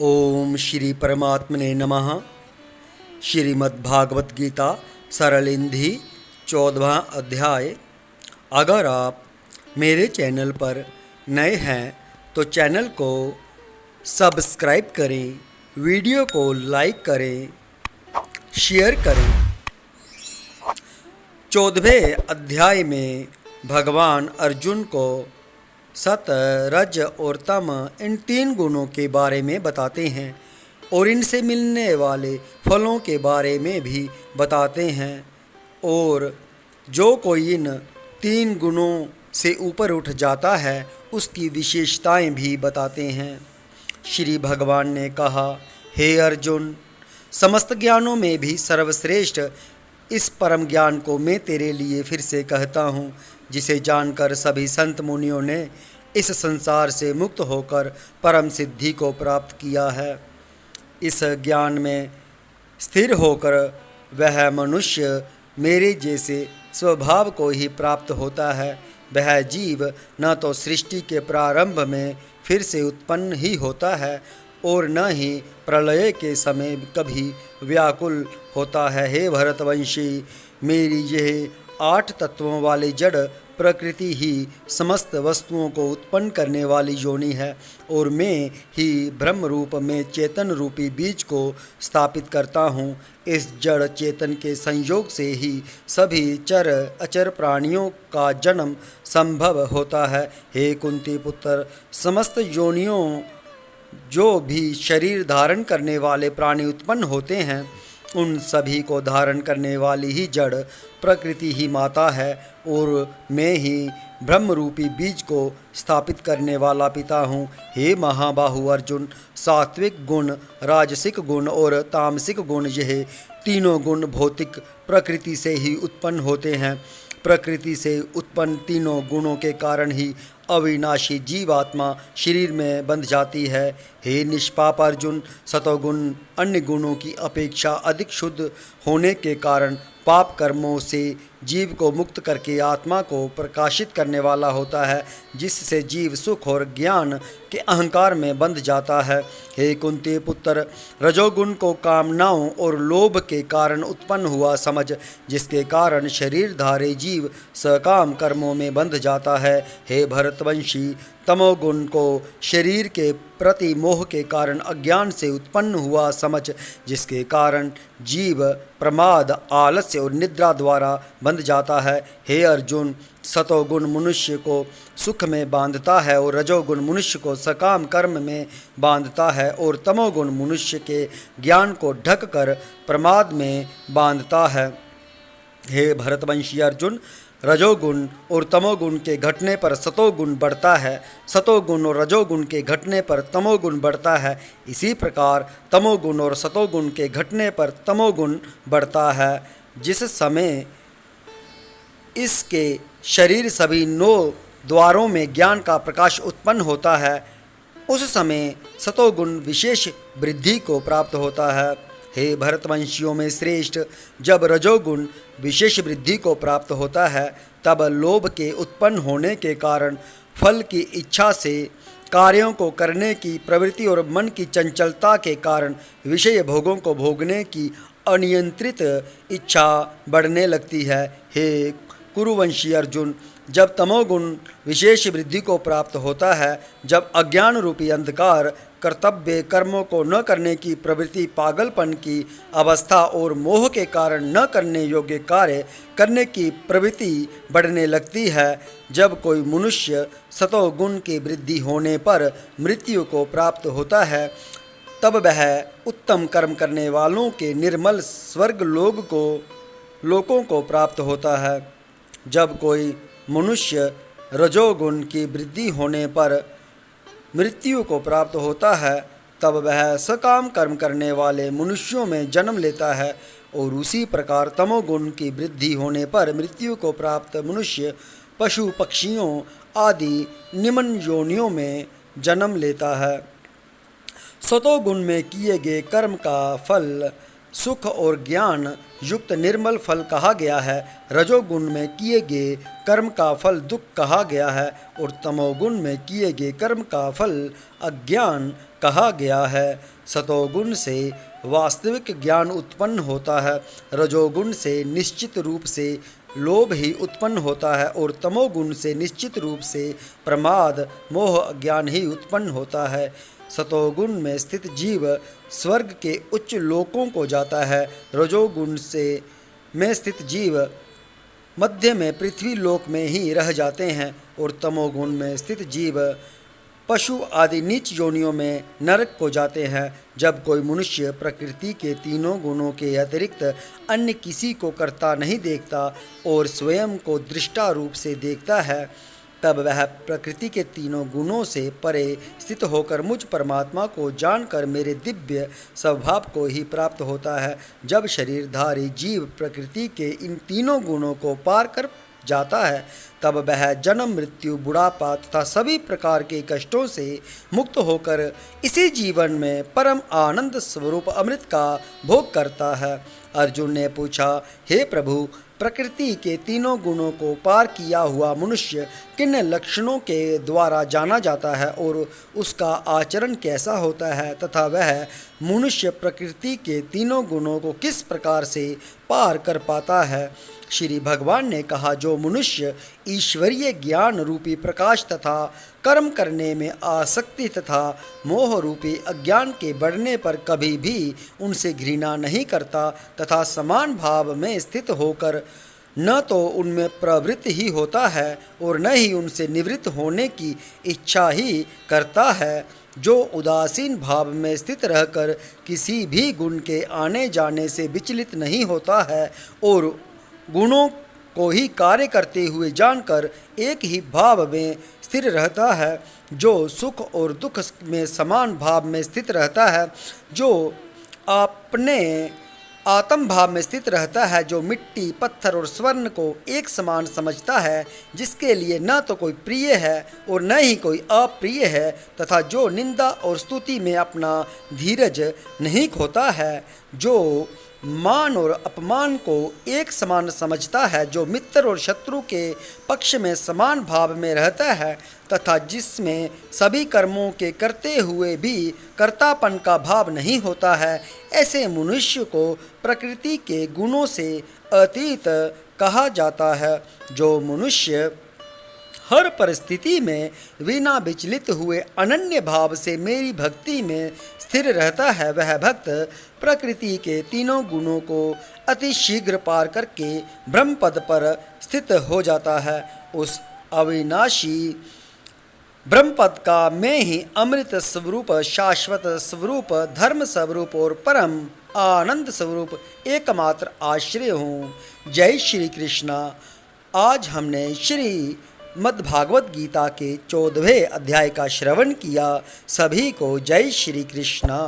ओम श्री परमात्मने नमः। श्रीमद्भागवत गीता सरलिंधी 14वां अध्याय। अगर आप मेरे चैनल पर नए हैं तो चैनल को सब्सक्राइब करें, वीडियो को लाइक करें, शेयर करें। 14वें अध्याय में भगवान अर्जुन को सत, रज और तम इन तीन गुणों के बारे में बताते हैं और इनसे मिलने वाले फलों के बारे में भी बताते हैं, और जो कोई इन तीन गुणों से ऊपर उठ जाता है उसकी विशेषताएं भी बताते हैं। श्री भगवान ने कहा, हे अर्जुन, समस्त ज्ञानों में भी सर्वश्रेष्ठ इस परम ज्ञान को मैं तेरे लिए फिर से कहता हूँ, जिसे जानकर सभी संत मुनियों ने इस संसार से मुक्त होकर परम सिद्धि को प्राप्त किया है। इस ज्ञान में स्थिर होकर वह मनुष्य मेरे जैसे स्वभाव को ही प्राप्त होता है। वह जीव न तो सृष्टि के प्रारंभ में फिर से उत्पन्न ही होता है और न ही प्रलय के समय कभी व्याकुल होता है। हे भरतवंशी, मेरी यह 8 तत्वों वाली जड़ प्रकृति ही समस्त वस्तुओं को उत्पन्न करने वाली योनि है, और मैं ही ब्रह्म रूप में चेतन रूपी बीज को स्थापित करता हूँ। इस जड़ चेतन के संयोग से ही सभी चर अचर प्राणियों का जन्म संभव होता है। हे कुंती पुत्र, समस्त योनियों जो भी शरीर धारण करने वाले प्राणी उत्पन्न होते हैं, उन सभी को धारण करने वाली ही जड़ प्रकृति ही माता है, और मैं ही ब्रह्म रूपी बीज को स्थापित करने वाला पिता हूँ। हे महाबाहु अर्जुन, सात्विक गुण, राजसिक गुण और तामसिक गुण, यह तीनों गुण भौतिक प्रकृति से ही उत्पन्न होते हैं। प्रकृति से उत्पन्न तीनों गुणों के कारण ही अविनाशी जीवात्मा शरीर में बंध जाती है। हे निष्पाप अर्जुन, सतोगुण अन्य गुणों की अपेक्षा अधिक शुद्ध होने के कारण पाप कर्मों से जीव को मुक्त करके आत्मा को प्रकाशित करने वाला होता है, जिससे जीव सुख और ज्ञान के अहंकार में बंध जाता है। हे कुंती पुत्र, रजोगुण को कामनाओं और लोभ के कारण उत्पन्न हुआ समझ, जिसके कारण शरीरधारी जीव सकाम कर्मों में बंध जाता है। हे भरतवंशी, तमोगुण को शरीर के प्रति मोह के कारण अज्ञान से उत्पन्न हुआ समझ, जिसके कारण जीव प्रमाद, आलस्य और निद्रा द्वारा बंध जाता है। हे अर्जुन, सतोगुण मनुष्य को सुख में बांधता है और रजोगुण मनुष्य को सकाम कर्म में बांधता है, और तमोगुण मनुष्य के ज्ञान को ढक कर प्रमाद में बांधता है। हे भरतवंशी अर्जुन, रजोगुण और तमोगुण के घटने पर सतोगुण बढ़ता है, सतोगुण और रजोगुण के घटने पर तमोगुण बढ़ता है। इसी प्रकार तमोगुण और सतोगुण के घटने पर तमोगुण बढ़ता है। जिस समय इसके शरीर सभी 9 द्वारों में ज्ञान का प्रकाश उत्पन्न होता है, उस समय सतोगुण विशेष वृद्धि को प्राप्त होता है। हे भरतवंशियों में श्रेष्ठ, जब रजोगुण विशेष वृद्धि को प्राप्त होता है, तब लोभ के उत्पन्न होने के कारण फल की इच्छा से कार्यों को करने की प्रवृत्ति और मन की चंचलता के कारण विषय भोगों को भोगने की अनियंत्रित इच्छा बढ़ने लगती है। हे कुरुवंशी अर्जुन, जब तमोगुण विशेष वृद्धि को प्राप्त होता है, जब अज्ञान रूपी अंधकार कर्तव्य कर्मों को न करने की प्रवृत्ति, पागलपन की अवस्था और मोह के कारण न करने योग्य कार्य करने की प्रवृत्ति बढ़ने लगती है, जब कोई मनुष्य सतोगुण की वृद्धि होने पर मृत्यु को प्राप्त होता है, तब वह उत्तम कर्म करने वालों के निर्मल स्वर्ग लोकों को प्राप्त होता है। जब कोई मनुष्य रजोगुण की वृद्धि होने पर मृत्यु को प्राप्त होता है, तब वह सकाम कर्म करने वाले मनुष्यों में जन्म लेता है, और उसी प्रकार तमोगुण की वृद्धि होने पर मृत्यु को प्राप्त मनुष्य पशु पक्षियों आदि निम्न योनियों में जन्म लेता है। सतोगुण में किए गए कर्म का फल सुख और ज्ञान युक्त निर्मल फल कहा गया है। रजोगुण में किए गए कर्म का फल दुख कहा गया है और तमोगुण में किए गए कर्म का फल अज्ञान कहा गया है। सतोगुण से वास्तविक ज्ञान उत्पन्न होता है, रजोगुण से निश्चित रूप से लोभ ही उत्पन्न होता है और तमोगुण से निश्चित रूप से प्रमाद मोह अज्ञान ही उत्पन्न होता है। सतोगुण में स्थित जीव स्वर्ग के उच्च लोकों को जाता है, रजोगुण से में स्थित जीव मध्य में पृथ्वी लोक में ही रह जाते हैं और तमोगुण में स्थित जीव पशु आदि नीच योनियों में नरक को जाते हैं। जब कोई मनुष्य प्रकृति के तीनों गुणों के अतिरिक्त अन्य किसी को करता नहीं देखता और स्वयं को दृष्टा रूप से देखता है, तब वह प्रकृति के तीनों गुणों से परे स्थित होकर मुझ परमात्मा को जानकर मेरे दिव्य स्वभाव को ही प्राप्त होता है। जब शरीरधारी जीव प्रकृति के इन तीनों गुणों को पार कर जाता है, तब वह जन्म मृत्यु बुढ़ापा तथा सभी प्रकार के कष्टों से मुक्त होकर इसी जीवन में परम आनंद स्वरूप अमृत का भोग करता है। अर्जुन ने पूछा, हे प्रभु, प्रकृति के तीनों गुणों को पार किया हुआ मनुष्य किन लक्षणों के द्वारा जाना जाता है और उसका आचरण कैसा होता है तथा वह मनुष्य प्रकृति के तीनों गुणों को किस प्रकार से पार कर पाता है? श्री भगवान ने कहा, जो मनुष्य ईश्वरीय ज्ञान रूपी प्रकाश तथा कर्म करने में आसक्ति तथा मोह रूपी अज्ञान के बढ़ने पर कभी भी उनसे घृणा नहीं करता तथा समान भाव में स्थित होकर न तो उनमें प्रवृत्त ही होता है और न ही उनसे निवृत्त होने की इच्छा ही करता है, जो उदासीन भाव में स्थित रहकर किसी भी गुण के आने जाने से विचलित नहीं होता है और गुणों को ही कार्य करते हुए जानकर एक ही भाव में स्थिर रहता है, जो सुख और दुख में समान भाव में स्थित रहता है, जो अपने आत्म भाव में स्थित रहता है, जो मिट्टी पत्थर और स्वर्ण को एक समान समझता है, जिसके लिए न तो कोई प्रिय है और न ही कोई अप्रिय है, तथा जो निंदा और स्तुति में अपना धीरज नहीं खोता है, जो मान और अपमान को एक समान समझता है, जो मित्र और शत्रु के पक्ष में समान भाव में रहता है तथा जिसमें सभी कर्मों के करते हुए भी कर्तापन का भाव नहीं होता है, ऐसे मनुष्य को प्रकृति के गुणों से अतीत कहा जाता है। जो मनुष्य हर परिस्थिति में बिना विचलित हुए अनन्य भाव से मेरी भक्ति में स्थिर रहता है, वह भक्त प्रकृति के तीनों गुणों को अति शीघ्र पार करके ब्रह्मपद पर स्थित हो जाता है। उस अविनाशी ब्रह्मपद का मैं ही अमृत स्वरूप, शाश्वत स्वरूप, धर्म स्वरूप और परम आनंद स्वरूप एकमात्र आश्रय हूँ। जय श्री कृष्णा। आज हमने श्री मद्भागवत गीता के 14वें अध्याय का श्रवण किया। सभी को जय श्री कृष्णा।